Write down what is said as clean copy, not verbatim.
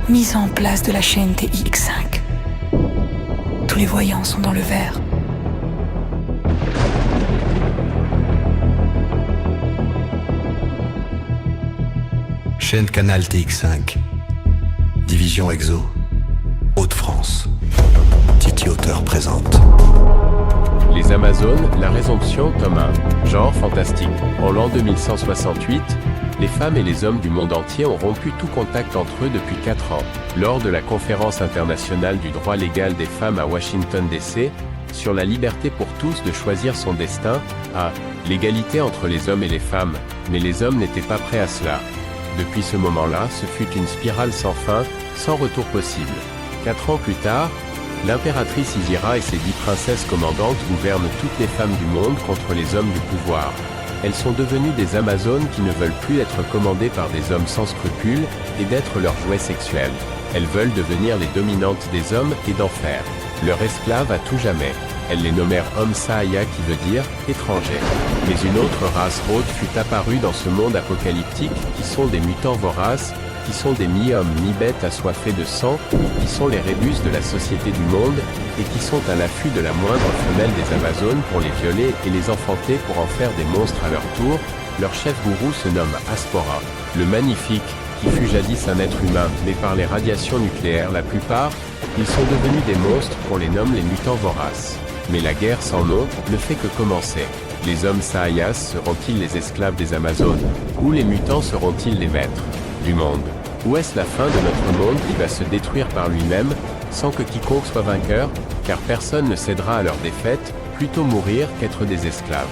mise en place de la chaîne TX5. Tous les voyants sont dans le vert. Chaîne Canal TX5. Division Exo. Hauts-de-France. Titi Auteur présente. Les Amazones, la résomption, tome 1. Genre fantastique. En l'an 2168, les femmes et les hommes du monde entier ont rompu tout contact entre eux depuis 4 ans. Lors de la conférence internationale du droit légal des femmes à Washington DC, sur la liberté pour tous de choisir son destin, à l'égalité entre les hommes et les femmes, mais les hommes n'étaient pas prêts à cela. Depuis ce moment-là, ce fut une spirale sans fin, sans retour possible. 4 ans plus tard, l'impératrice Izira et ses 10 princesses commandantes gouvernent toutes les femmes du monde contre les hommes du pouvoir. Elles sont devenues des Amazones qui ne veulent plus être commandées par des hommes sans scrupules et d'être leurs jouets sexuels. Elles veulent devenir les dominantes des hommes et d'en faire leur esclave à tout jamais. Elles les nommèrent Homme Sahaya qui veut dire étrangers. Mais une autre race haute fut apparue dans ce monde apocalyptique qui sont des mutants voraces, qui sont des mi-hommes mi-bêtes assoiffés de sang, qui sont les rébus de la société du monde, et qui sont à l'affût de la moindre femelle des Amazones pour les violer et les enfanter pour en faire des monstres à leur tour. Leur chef gourou se nomme Aspora, le magnifique, qui fut jadis un être humain, mais par les radiations nucléaires la plupart, ils sont devenus des monstres qu'on les nomme les mutants voraces. Mais la guerre sans nom ne fait que commencer. Les hommes Sahayas seront-ils les esclaves des Amazones? Ou les mutants seront-ils les maîtres du monde? Ou est-ce la fin de notre monde qui va se détruire par lui-même, sans que quiconque soit vainqueur, car personne ne cédera à leur défaite, plutôt mourir qu'être des esclaves.